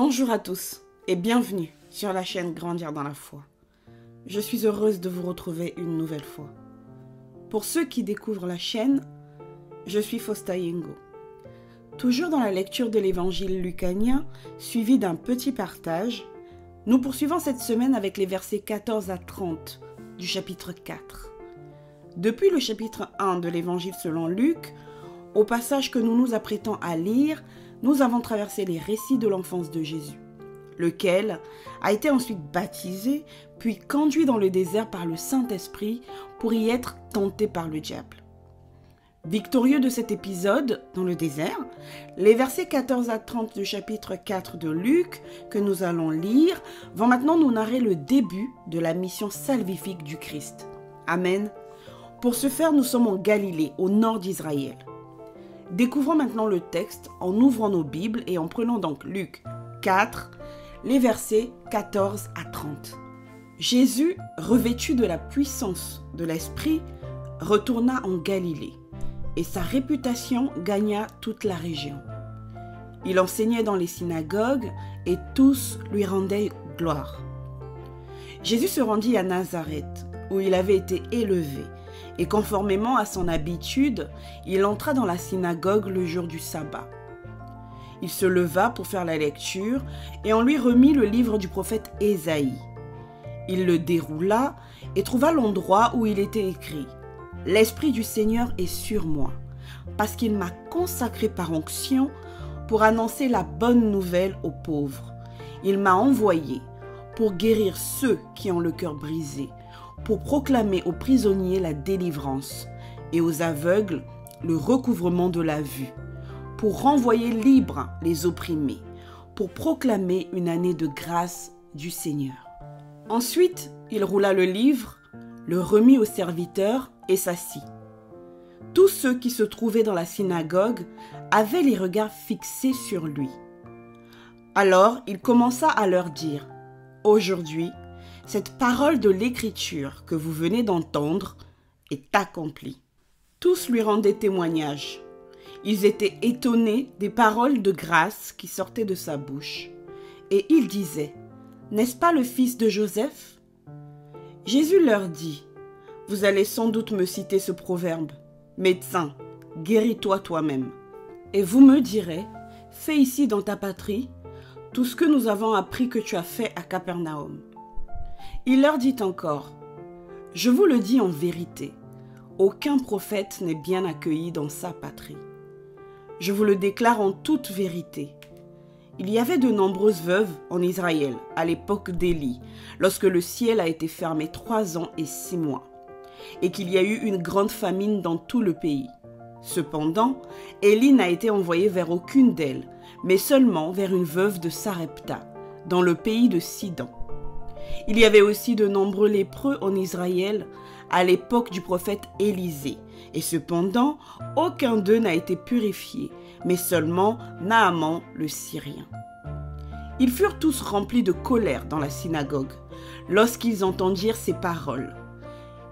Bonjour à tous et bienvenue sur la chaîne Grandir dans la foi. Je suis heureuse de vous retrouver une nouvelle fois. Pour ceux qui découvrent la chaîne, je suis Fausta Yengo. Toujours dans la lecture de l'évangile lucanien, suivi d'un petit partage, nous poursuivons cette semaine avec les versets 14 à 30 du chapitre 4. Depuis le chapitre 1 de l'évangile selon Luc, au passage que nous nous apprêtons à lire, nous avons traversé les récits de l'enfance de Jésus, lequel a été ensuite baptisé, puis conduit dans le désert par le Saint-Esprit pour y être tenté par le diable. Victorieux de cet épisode dans le désert, les versets 14 à 30 du chapitre 4 de Luc que nous allons lire vont maintenant nous narrer le début de la mission salvifique du Christ. Amen. Pour ce faire, nous sommes en Galilée, au nord d'Israël. Découvrons maintenant le texte en ouvrant nos Bibles et en prenant donc Luc 4, les versets 14 à 30. Jésus, revêtu de la puissance de l'Esprit, retourna en Galilée et sa réputation gagna toute la région. Il enseignait dans les synagogues et tous lui rendaient gloire. Jésus se rendit à Nazareth, où il avait été élevé. Et conformément à son habitude, il entra dans la synagogue le jour du sabbat. Il se leva pour faire la lecture et on lui remit le livre du prophète Ésaïe. Il le déroula et trouva l'endroit où il était écrit « L'Esprit du Seigneur est sur moi, parce qu'il m'a consacré par onction pour annoncer la bonne nouvelle aux pauvres. Il m'a envoyé pour guérir ceux qui ont le cœur brisé, pour proclamer aux prisonniers la délivrance et aux aveugles le recouvrement de la vue, pour renvoyer libres les opprimés, pour proclamer une année de grâce du Seigneur. » Ensuite, il roula le livre, le remit au serviteur et s'assit. Tous ceux qui se trouvaient dans la synagogue avaient les regards fixés sur lui. Alors il commença à leur dire « Aujourd'hui, cette parole de l'Écriture que vous venez d'entendre est accomplie. » Tous lui rendaient témoignage. Ils étaient étonnés des paroles de grâce qui sortaient de sa bouche. Et ils disaient, « N'est-ce pas le fils de Joseph ?» Jésus leur dit, « Vous allez sans doute me citer ce proverbe, « Médecin, guéris-toi toi-même. » Et vous me direz, « Fais ici dans ta patrie tout ce que nous avons appris que tu as fait à Capernaum. » Il leur dit encore, « Je vous le dis en vérité, aucun prophète n'est bien accueilli dans sa patrie. Je vous le déclare en toute vérité. Il y avait de nombreuses veuves en Israël à l'époque d'Élie, lorsque le ciel a été fermé 3 ans et 6 mois, et qu'il y a eu une grande famine dans tout le pays. Cependant, Élie n'a été envoyé vers aucune d'elles, mais seulement vers une veuve de Sarepta, dans le pays de Sidon. Il y avait aussi de nombreux lépreux en Israël à l'époque du prophète Élisée, et cependant, aucun d'eux n'a été purifié, mais seulement Naaman le Syrien. Ils furent tous remplis de colère dans la synagogue, lorsqu'ils entendirent ces paroles.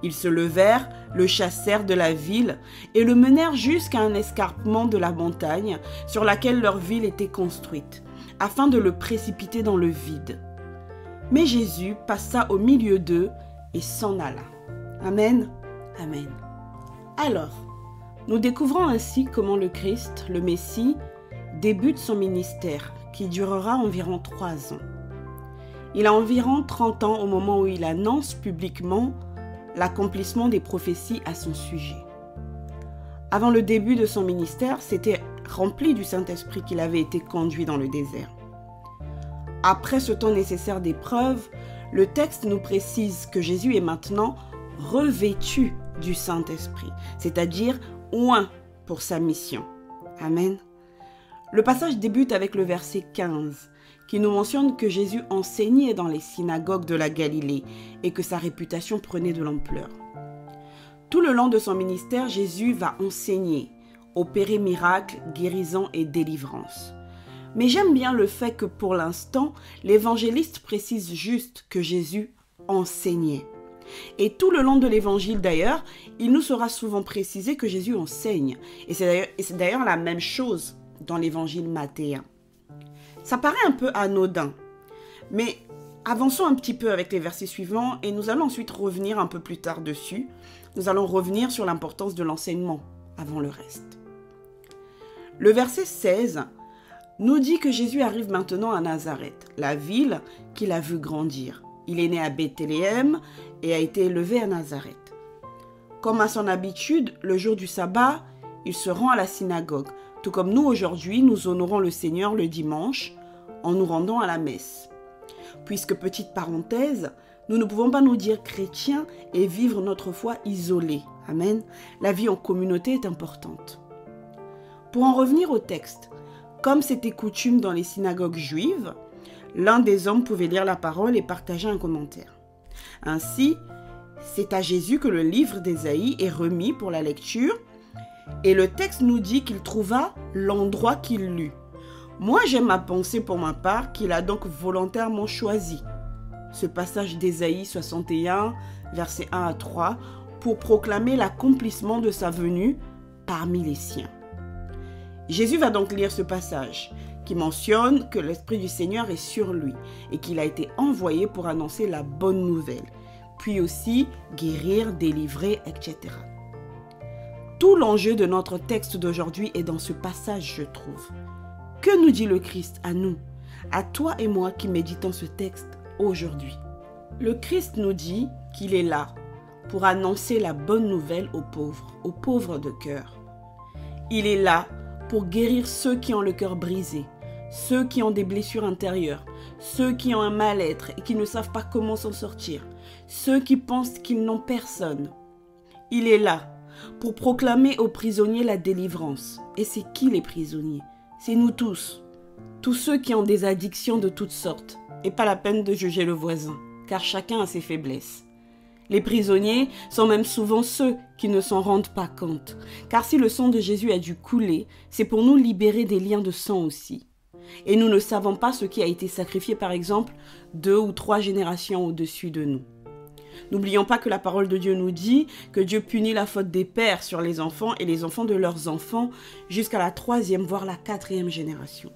Ils se levèrent, le chassèrent de la ville et le menèrent jusqu'à un escarpement de la montagne sur laquelle leur ville était construite, afin de le précipiter dans le vide. Mais Jésus passa au milieu d'eux et s'en alla. Amen. Amen. Alors, nous découvrons ainsi comment le Christ, le Messie, débute son ministère qui durera environ 3 ans. Il a environ 30 ans au moment où il annonce publiquement l'accomplissement des prophéties à son sujet. Avant le début de son ministère, c'était rempli du Saint-Esprit qu'il avait été conduit dans le désert. Après ce temps nécessaire d'épreuve, le texte nous précise que Jésus est maintenant revêtu du Saint-Esprit, c'est-à-dire oint pour sa mission. Amen. Le passage débute avec le verset 15, qui nous mentionne que Jésus enseignait dans les synagogues de la Galilée et que sa réputation prenait de l'ampleur. Tout le long de son ministère, Jésus va enseigner, opérer miracles, guérisons et délivrances. Mais j'aime bien le fait que pour l'instant, l'évangéliste précise juste que Jésus enseignait. Et tout le long de l'évangile d'ailleurs, il nous sera souvent précisé que Jésus enseigne. Et c'est d'ailleurs la même chose dans l'évangile mathéen. Ça paraît un peu anodin, mais avançons un petit peu avec les versets suivants et nous allons ensuite revenir un peu plus tard dessus. Nous allons revenir sur l'importance de l'enseignement avant le reste. Le verset 16 nous dit que Jésus arrive maintenant à Nazareth, la ville qu'il a vu grandir. Il est né à Bethléem et a été élevé à Nazareth. Comme à son habitude, le jour du sabbat, il se rend à la synagogue, tout comme nous aujourd'hui, nous honorons le Seigneur le dimanche en nous rendant à la messe. Puisque, petite parenthèse, nous ne pouvons pas nous dire chrétiens et vivre notre foi isolés. Amen. La vie en communauté est importante. Pour en revenir au texte, comme c'était coutume dans les synagogues juives, l'un des hommes pouvait lire la parole et partager un commentaire. Ainsi, c'est à Jésus que le livre d'Ésaïe est remis pour la lecture et le texte nous dit qu'il trouva l'endroit qu'il lut. Moi, j'aime à penser pour ma part qu'il a donc volontairement choisi ce passage d'Ésaïe 61, versets 1 à 3, pour proclamer l'accomplissement de sa venue parmi les siens. Jésus va donc lire ce passage qui mentionne que l'Esprit du Seigneur est sur lui et qu'il a été envoyé pour annoncer la bonne nouvelle, puis aussi guérir, délivrer, etc. Tout l'enjeu de notre texte d'aujourd'hui est dans ce passage, je trouve. Que nous dit le Christ à nous, à toi et moi qui méditons ce texte aujourd'hui? Le Christ nous dit qu'il est là pour annoncer la bonne nouvelle aux pauvres de cœur. Il est là pour guérir ceux qui ont le cœur brisé, ceux qui ont des blessures intérieures, ceux qui ont un mal-être et qui ne savent pas comment s'en sortir, ceux qui pensent qu'ils n'ont personne. Il est là pour proclamer aux prisonniers la délivrance. Et c'est qui les prisonniers? C'est nous tous. Tous ceux qui ont des addictions de toutes sortes. Et pas la peine de juger le voisin, car chacun a ses faiblesses. Les prisonniers sont même souvent ceux qui ne s'en rendent pas compte. Car si le sang de Jésus a dû couler, c'est pour nous libérer des liens de sang aussi. Et nous ne savons pas ce qui a été sacrifié, par exemple, 2 ou 3 générations au-dessus de nous. N'oublions pas que la parole de Dieu nous dit que Dieu punit la faute des pères sur les enfants et les enfants de leurs enfants jusqu'à la 3e, voire la 4e génération.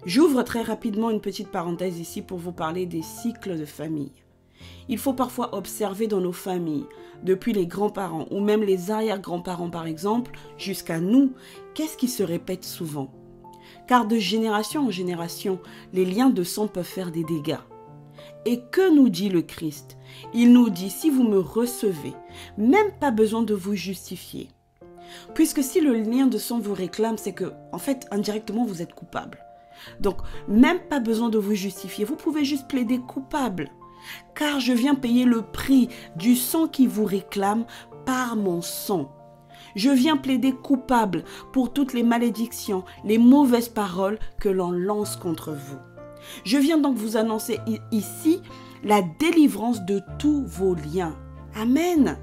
J'ouvre très rapidement une petite parenthèse ici pour vous parler des cycles de famille. Il faut parfois observer dans nos familles, depuis les grands-parents ou même les arrière-grands-parents par exemple, jusqu'à nous, qu'est-ce qui se répète souvent? Car de génération en génération, les liens de sang peuvent faire des dégâts. Et que nous dit le Christ? Il nous dit, si vous me recevez, même pas besoin de vous justifier. Puisque si le lien de sang vous réclame, c'est que, en fait, indirectement, vous êtes coupable. Donc, même pas besoin de vous justifier, vous pouvez juste plaider coupable. Car je viens payer le prix du sang qui vous réclame par mon sang. Je viens plaider coupable pour toutes les malédictions, les mauvaises paroles que l'on lance contre vous. Je viens donc vous annoncer ici la délivrance de tous vos liens. Amen.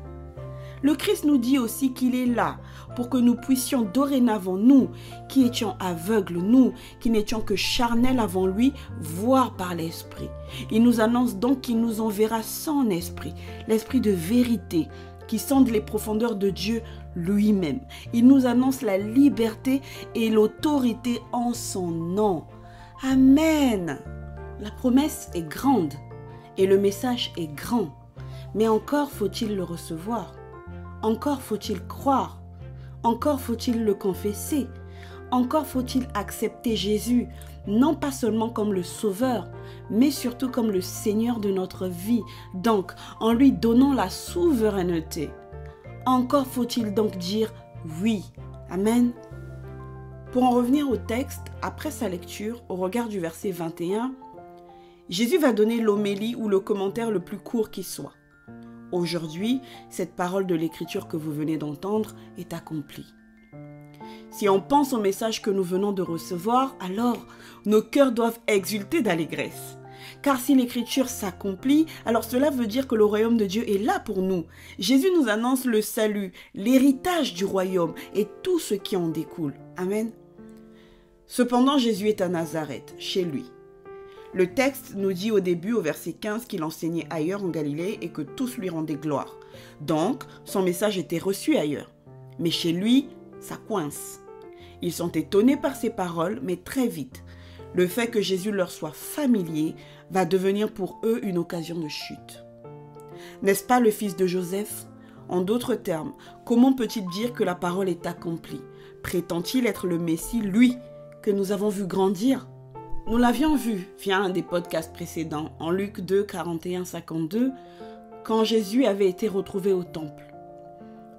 Le Christ nous dit aussi qu'il est là pour que nous puissions dorénavant, nous qui étions aveugles, nous qui n'étions que charnels avant lui, voir par l'Esprit. Il nous annonce donc qu'il nous enverra son esprit, l'esprit de vérité qui sonde les profondeurs de Dieu lui-même. Il nous annonce la liberté et l'autorité en son nom. Amen. La promesse est grande et le message est grand, mais encore faut-il le recevoir. Encore faut-il croire, encore faut-il le confesser, encore faut-il accepter Jésus, non pas seulement comme le Sauveur, mais surtout comme le Seigneur de notre vie, donc en lui donnant la souveraineté. Encore faut-il donc dire oui. Amen. Pour en revenir au texte, après sa lecture, au regard du verset 21, Jésus va donner l'homélie ou le commentaire le plus court qui soit. Aujourd'hui, cette parole de l'Écriture que vous venez d'entendre est accomplie. Si on pense au message que nous venons de recevoir, alors nos cœurs doivent exulter d'allégresse. Car si l'Écriture s'accomplit, alors cela veut dire que le royaume de Dieu est là pour nous. Jésus nous annonce le salut, l'héritage du royaume et tout ce qui en découle. Amen. Cependant, Jésus est à Nazareth, chez lui. Le texte nous dit au début, au verset 15, qu'il enseignait ailleurs en Galilée et que tous lui rendaient gloire. Donc, son message était reçu ailleurs. Mais chez lui, ça coince. Ils sont étonnés par ses paroles, mais très vite, Le fait que Jésus leur soit familier va devenir pour eux une occasion de chute. N'est-ce pas le fils de Joseph? En d'autres termes, comment peut-il dire que la parole est accomplie? Prétend-il être le Messie, lui, que nous avons vu grandir? Nous l'avions vu via un des podcasts précédents, en Luc 2, 41-52, quand Jésus avait été retrouvé au temple.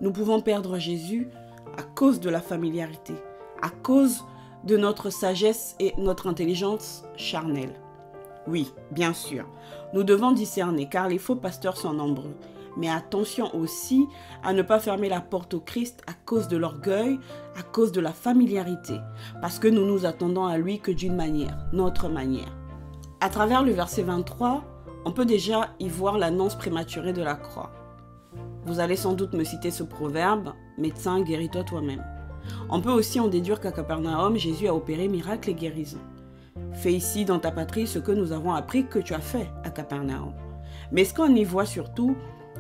Nous pouvons perdre Jésus à cause de la familiarité, à cause de notre sagesse et notre intelligence charnelle. Oui, bien sûr, nous devons discerner car les faux pasteurs sont nombreux. Mais attention aussi à ne pas fermer la porte au Christ à cause de l'orgueil, à cause de la familiarité, parce que nous nous attendons à lui que d'une manière, notre manière. À travers le verset 23, on peut déjà y voir l'annonce prématurée de la croix. Vous allez sans doute me citer ce proverbe, « Médecin, guéris-toi toi-même ». On peut aussi en déduire qu'à Capernaum, Jésus a opéré miracles et guérisons. Fais ici dans ta patrie ce que nous avons appris que tu as fait à Capernaum. Mais ce qu'on y voit surtout,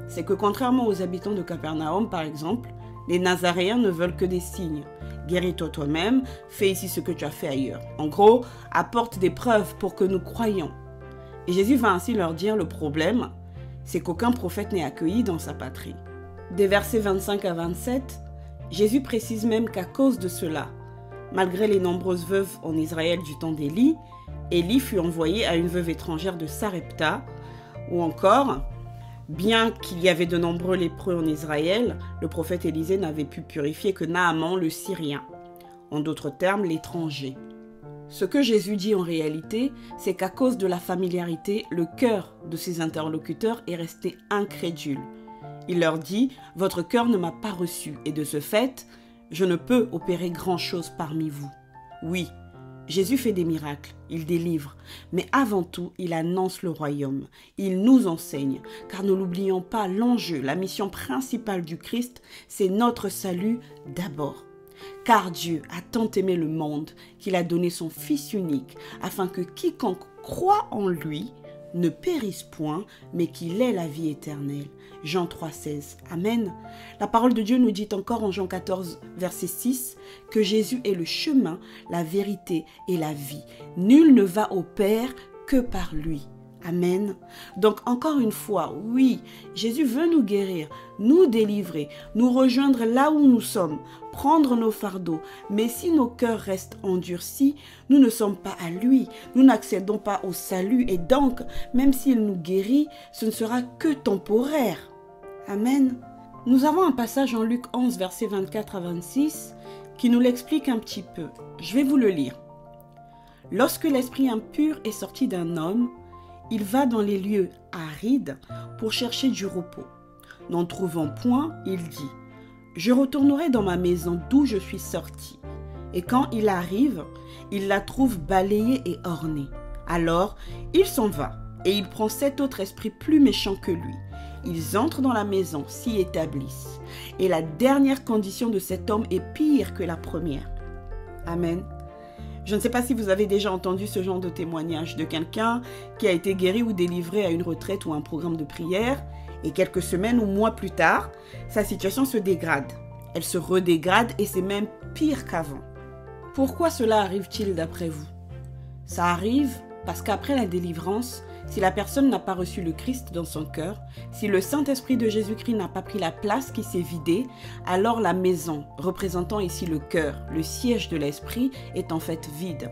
c'est que contrairement aux habitants de Capernaum, par exemple, les Nazaréens ne veulent que des signes. Guéris-toi toi-même, fais ici ce que tu as fait ailleurs. En gros, apporte des preuves pour que nous croyions. Et Jésus va ainsi leur dire le problème, c'est qu'aucun prophète n'est accueilli dans sa patrie. Des versets 25 à 27, Jésus précise même qu'à cause de cela, malgré les nombreuses veuves en Israël du temps d'Élie, Élie fut envoyé à une veuve étrangère de Sarepta, ou encore, bien qu'il y avait de nombreux lépreux en Israël, le prophète Élisée n'avait pu purifier que Naaman le Syrien, en d'autres termes l'étranger. Ce que Jésus dit en réalité, c'est qu'à cause de la familiarité, le cœur de ses interlocuteurs est resté incrédule. Il leur dit « Votre cœur ne m'a pas reçu et de ce fait, je ne peux opérer grand-chose parmi vous. » Oui, Jésus fait des miracles, il délivre, mais avant tout, il annonce le royaume. Il nous enseigne, car ne l'oublions pas, l'enjeu, la mission principale du Christ, c'est notre salut d'abord. Car Dieu a tant aimé le monde qu'il a donné son Fils unique, afin que quiconque croit en lui ne périsse point, mais qu'il ait la vie éternelle. Jean 3,16. Amen. La parole de Dieu nous dit encore en Jean 14, verset 6, que Jésus est le chemin, la vérité et la vie. Nul ne va au Père que par lui. Amen. Donc encore une fois, oui, Jésus veut nous guérir, nous délivrer, nous rejoindre là où nous sommes, prendre nos fardeaux. Mais si nos cœurs restent endurcis, nous ne sommes pas à lui, nous n'accédons pas au salut et donc, même s'il nous guérit, ce ne sera que temporaire. Amen. Nous avons un passage en Luc 11, versets 24 à 26, qui nous l'explique un petit peu. Je vais vous le lire. Lorsque l'esprit impur est sorti d'un homme, il va dans les lieux arides pour chercher du repos. N'en trouvant point, il dit « Je retournerai dans ma maison d'où je suis sorti. » Et quand il arrive, il la trouve balayée et ornée. Alors, il s'en va et il prend 7 autres esprits plus méchants que lui. Ils entrent dans la maison, s'y établissent. Et la dernière condition de cet homme est pire que la première. Amen. Je ne sais pas si vous avez déjà entendu ce genre de témoignage de quelqu'un qui a été guéri ou délivré à une retraite ou un programme de prière et quelques semaines ou mois plus tard, sa situation se dégrade. Elle se redégrade et c'est même pire qu'avant. Pourquoi cela arrive-t-il d'après vous? Ça arrive parce qu'après la délivrance, si la personne n'a pas reçu le Christ dans son cœur, si le Saint-Esprit de Jésus-Christ n'a pas pris la place qui s'est vidée, alors la maison, représentant ici le cœur, le siège de l'Esprit, est en fait vide.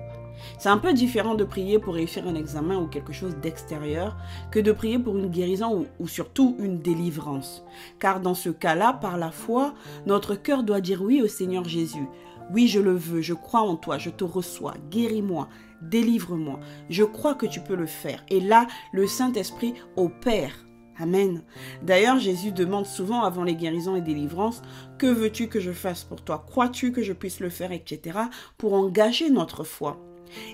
C'est un peu différent de prier pour réussir un examen ou quelque chose d'extérieur que de prier pour une guérison ou surtout une délivrance. Car dans ce cas-là, par la foi, notre cœur doit dire oui au Seigneur Jésus. Oui, je le veux, je crois en toi, je te reçois, guéris-moi, délivre-moi. Je crois que tu peux le faire. Et là, le Saint-Esprit opère. Amen. D'ailleurs, Jésus demande souvent avant les guérisons et délivrances, « Que veux-tu que je fasse pour toi? Crois-tu que je puisse le faire, etc. » pour engager notre foi.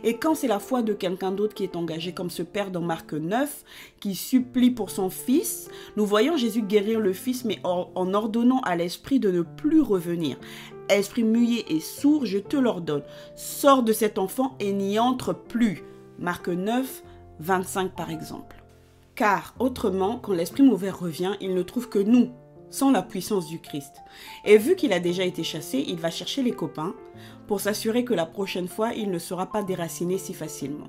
Et quand c'est la foi de quelqu'un d'autre qui est engagé, comme ce père dans Marc 9, qui supplie pour son fils, nous voyons Jésus guérir le fils, mais en ordonnant à l'esprit de ne plus revenir. Esprit muet et sourd, je te l'ordonne. Sors de cet enfant et n'y entre plus. Marc 9, 25 par exemple. Car autrement, quand l'esprit mauvais revient, il ne trouve que nous, sans la puissance du Christ. Et vu qu'il a déjà été chassé, il va chercher les copains pour s'assurer que la prochaine fois, il ne sera pas déraciné si facilement.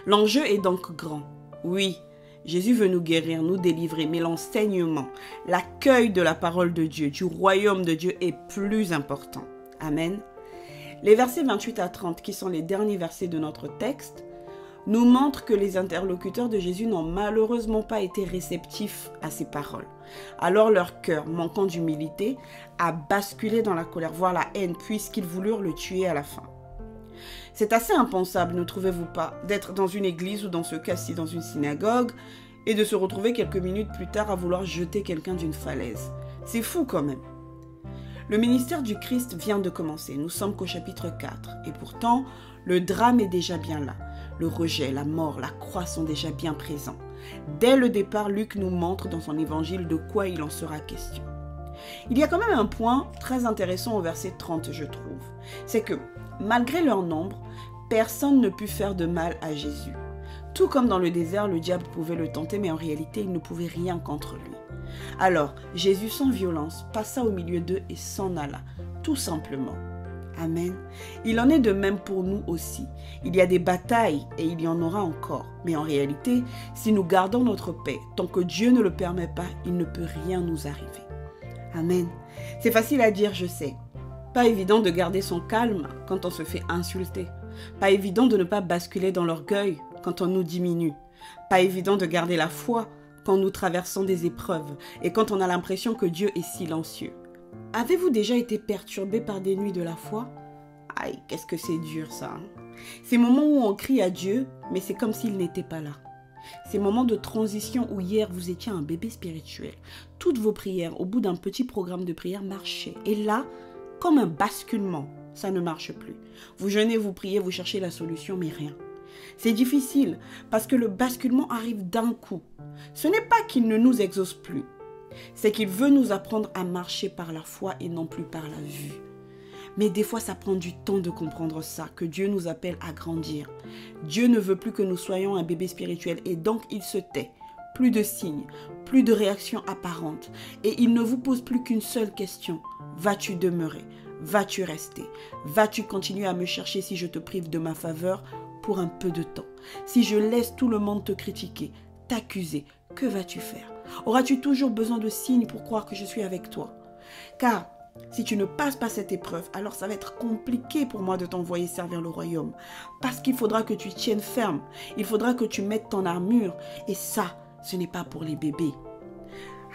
L'enjeu est donc grand. Oui, Jésus veut nous guérir, nous délivrer, mais l'enseignement, l'accueil de la parole de Dieu, du royaume de Dieu est plus important. Amen. Les versets 28 à 30, qui sont les derniers versets de notre texte, nous montrent que les interlocuteurs de Jésus n'ont malheureusement pas été réceptifs à ses paroles. Alors leur cœur, manquant d'humilité, a basculé dans la colère, voire la haine, puisqu'ils voulurent le tuer à la fin. C'est assez impensable, ne trouvez-vous pas, d'être dans une église ou dans ce cas-ci dans une synagogue et de se retrouver quelques minutes plus tard à vouloir jeter quelqu'un d'une falaise. C'est fou quand même. Le ministère du Christ vient de commencer, nous sommes qu'au chapitre 4 et pourtant le drame est déjà bien là. Le rejet, la mort, la croix sont déjà bien présents. Dès le départ, Luc nous montre dans son évangile de quoi il en sera question. Il y a quand même un point très intéressant au verset 30, je trouve. C'est que, malgré leur nombre, personne ne put faire de mal à Jésus. Tout comme dans le désert, le diable pouvait le tenter, mais en réalité, il ne pouvait rien contre lui. Alors, Jésus sans violence passa au milieu d'eux et s'en alla, tout simplement. Amen. Il en est de même pour nous aussi. Il y a des batailles et il y en aura encore. Mais en réalité, si nous gardons notre paix, tant que Dieu ne le permet pas, il ne peut rien nous arriver. Amen. C'est facile à dire, je sais. Pas évident de garder son calme quand on se fait insulter. Pas évident de ne pas basculer dans l'orgueil quand on nous diminue. Pas évident de garder la foi quand nous traversons des épreuves et quand on a l'impression que Dieu est silencieux. Avez-vous déjà été perturbé par des nuits de la foi? Aïe, qu'est-ce que c'est dur ça. Ces moments où on crie à Dieu, mais c'est comme s'il n'était pas là. Ces moments de transition où hier vous étiez un bébé spirituel. Toutes vos prières, au bout d'un petit programme de prière, marchaient. Et là, comme un basculement, ça ne marche plus. Vous jeûnez, vous priez, vous cherchez la solution, mais rien. C'est difficile parce que le basculement arrive d'un coup. Ce n'est pas qu'il ne nous exauce plus. C'est qu'il veut nous apprendre à marcher par la foi et non plus par la vue. Mais des fois, ça prend du temps de comprendre ça, que Dieu nous appelle à grandir. Dieu ne veut plus que nous soyons un bébé spirituel et donc il se tait. Plus de signes, plus de réactions apparentes. Et il ne vous pose plus qu'une seule question. Vas-tu demeurer? Vas-tu rester? Vas-tu continuer à me chercher si je te prive de ma faveur pour un peu de temps? Si je laisse tout le monde te critiquer, t'accuser, que vas-tu faire? Auras-tu toujours besoin de signes pour croire que je suis avec toi? Car si tu ne passes pas cette épreuve, alors ça va être compliqué pour moi de t'envoyer servir le royaume. Parce qu'il faudra que tu tiennes ferme. Il faudra que tu mettes ton armure. Et ça, ce n'est pas pour les bébés.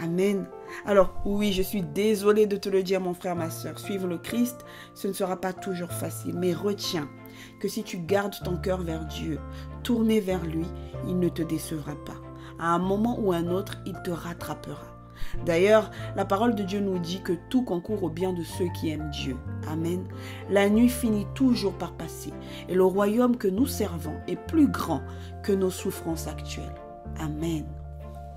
Amen. Alors oui, je suis désolée de te le dire, mon frère, ma soeur. Suivre le Christ, ce ne sera pas toujours facile. Mais retiens que si tu gardes ton cœur vers Dieu, tourné vers lui, il ne te décevra pas. À un moment ou un autre, il te rattrapera. D'ailleurs, la parole de Dieu nous dit que tout concourt au bien de ceux qui aiment Dieu. Amen. La nuit finit toujours par passer et le royaume que nous servons est plus grand que nos souffrances actuelles. Amen.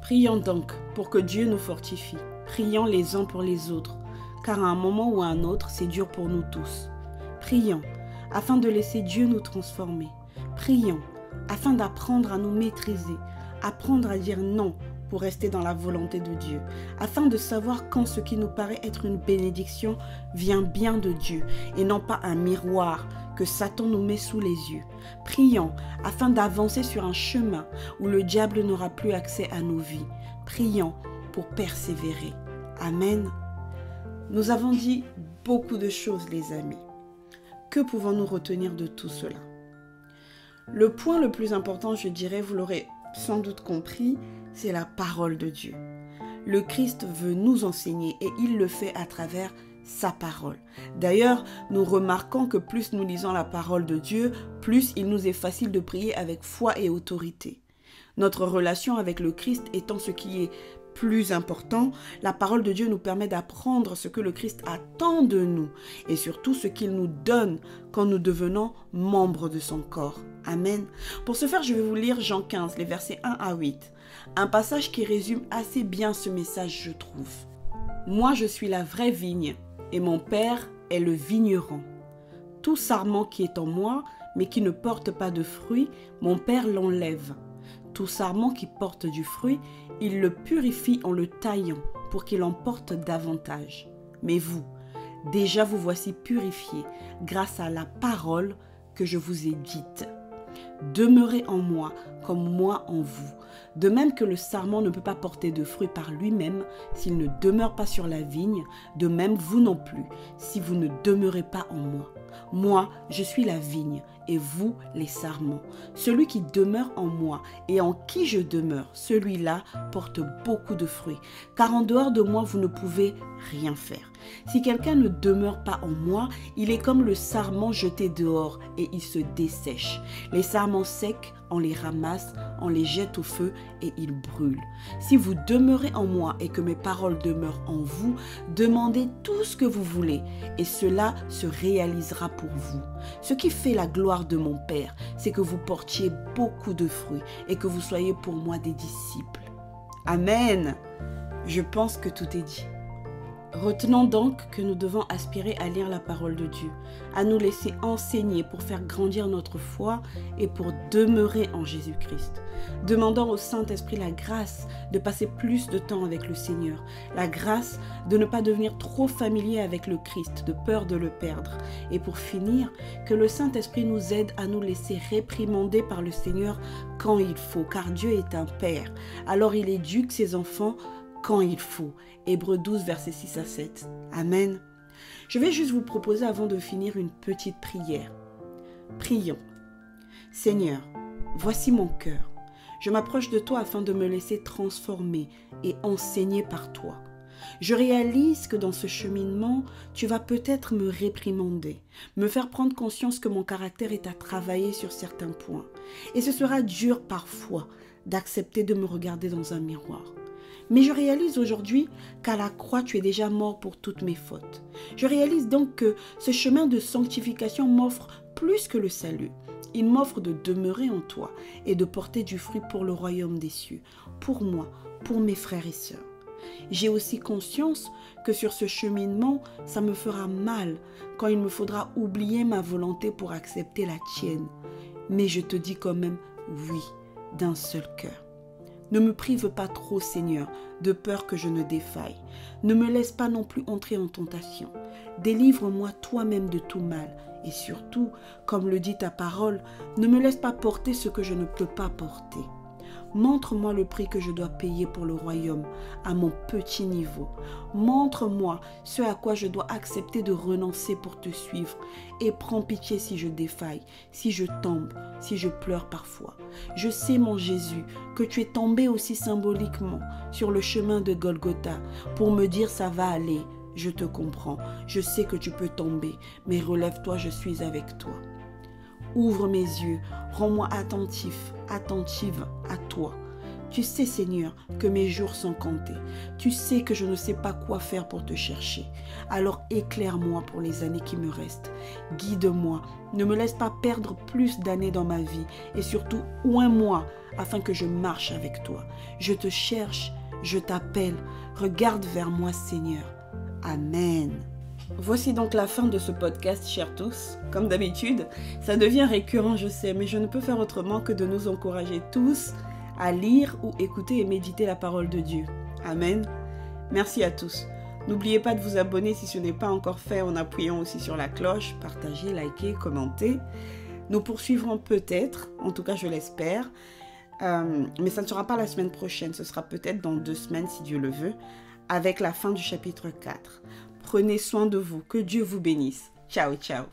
Prions donc pour que Dieu nous fortifie. Prions les uns pour les autres, car à un moment ou à un autre, c'est dur pour nous tous. Prions afin de laisser Dieu nous transformer. Prions afin d'apprendre à nous maîtriser, apprendre à dire non pour rester dans la volonté de Dieu, afin de savoir quand ce qui nous paraît être une bénédiction vient bien de Dieu et non pas un miroir que Satan nous met sous les yeux. Prions afin d'avancer sur un chemin où le diable n'aura plus accès à nos vies. Prions pour persévérer. Amen. Nous avons dit beaucoup de choses, les amis. Que pouvons-nous retenir de tout cela? Le point le plus important, je dirais, vous l'aurez sans doute compris, c'est la parole de Dieu. Le Christ veut nous enseigner et il le fait à travers sa parole. D'ailleurs, nous remarquons que plus nous lisons la parole de Dieu, plus il nous est facile de prier avec foi et autorité. Notre relation avec le Christ étant ce qui est plus important, la parole de Dieu nous permet d'apprendre ce que le Christ attend de nous et surtout ce qu'il nous donne quand nous devenons membres de son corps. Amen. Pour ce faire, je vais vous lire Jean 15, les versets 1 à 8. Un passage qui résume assez bien ce message, je trouve. Moi, je suis la vraie vigne et mon Père est le vigneron. Tout sarment qui est en moi, mais qui ne porte pas de fruit, mon Père l'enlève. Tout sarment qui porte du fruit, Il le purifie en le taillant pour qu'il en porte davantage. Mais vous, déjà vous voici purifiés grâce à la parole que je vous ai dite. Demeurez en moi comme moi en vous. De même que le sarment ne peut pas porter de fruits par lui-même s'il ne demeure pas sur la vigne, de même vous non plus, si vous ne demeurez pas en moi. Moi, je suis la vigne et vous les sarments. Celui qui demeure en moi et en qui je demeure, celui-là porte beaucoup de fruits, car en dehors de moi, vous ne pouvez rien faire. Si quelqu'un ne demeure pas en moi, il est comme le sarment jeté dehors et il se dessèche. Les sarments secs, on les ramasse, on les jette au feu et ils brûlent. Si vous demeurez en moi et que mes paroles demeurent en vous, demandez tout ce que vous voulez et cela se réalisera pour vous. Ce qui fait la gloire de mon Père, c'est que vous portiez beaucoup de fruits et que vous soyez pour moi des disciples. Amen. Je pense que tout est dit. Retenons donc que nous devons aspirer à lire la parole de Dieu, à nous laisser enseigner pour faire grandir notre foi et pour demeurer en Jésus-Christ. Demandons au Saint-Esprit la grâce de passer plus de temps avec le Seigneur, la grâce de ne pas devenir trop familier avec le Christ, de peur de le perdre. Et pour finir, que le Saint-Esprit nous aide à nous laisser réprimander par le Seigneur quand il faut, car Dieu est un Père. Alors il éduque ses enfants quand il faut. Hébreux 12, versets 6 à 7. Amen. Je vais juste vous proposer avant de finir une petite prière. Prions. Seigneur, voici mon cœur. Je m'approche de toi afin de me laisser transformer et enseigner par toi. Je réalise que dans ce cheminement, tu vas peut-être me réprimander, me faire prendre conscience que mon caractère est à travailler sur certains points. Et ce sera dur parfois d'accepter de me regarder dans un miroir. Mais je réalise aujourd'hui qu'à la croix, tu es déjà mort pour toutes mes fautes. Je réalise donc que ce chemin de sanctification m'offre plus que le salut. Il m'offre de demeurer en toi et de porter du fruit pour le royaume des cieux, pour moi, pour mes frères et sœurs. J'ai aussi conscience que sur ce cheminement, ça me fera mal quand il me faudra oublier ma volonté pour accepter la tienne. Mais je te dis quand même oui, d'un seul cœur. Ne me prive pas trop, Seigneur, de peur que je ne défaille. Ne me laisse pas non plus entrer en tentation. Délivre-moi toi-même de tout mal. Et surtout, comme le dit ta parole, ne me laisse pas porter ce que je ne peux pas porter. Montre-moi le prix que je dois payer pour le royaume à mon petit niveau. Montre-moi ce à quoi je dois accepter de renoncer pour te suivre. Et prends pitié si je défaille, si je tombe, si je pleure parfois. Je sais, mon Jésus, que tu es tombé aussi symboliquement sur le chemin de Golgotha pour me dire ça va aller. Je te comprends, je sais que tu peux tomber, mais relève-toi, je suis avec toi. Ouvre mes yeux, rends-moi attentif, attentive à toi. Tu sais, Seigneur, que mes jours sont comptés. Tu sais que je ne sais pas quoi faire pour te chercher. Alors éclaire-moi pour les années qui me restent. Guide-moi, ne me laisse pas perdre plus d'années dans ma vie et surtout oins-moi afin que je marche avec toi. Je te cherche, je t'appelle. Regarde vers moi, Seigneur. Amen. Voici donc la fin de ce podcast, chers tous. Comme d'habitude, ça devient récurrent, je sais, mais je ne peux faire autrement que de nous encourager tous à lire ou écouter et méditer la parole de Dieu. Amen. Merci à tous. N'oubliez pas de vous abonner si ce n'est pas encore fait en appuyant aussi sur la cloche, partager, liker, commenter. Nous poursuivrons peut-être, en tout cas je l'espère, mais ça ne sera pas la semaine prochaine, ce sera peut-être dans 2 semaines si Dieu le veut, avec la fin du chapitre 4. Prenez soin de vous, que Dieu vous bénisse. Ciao, ciao.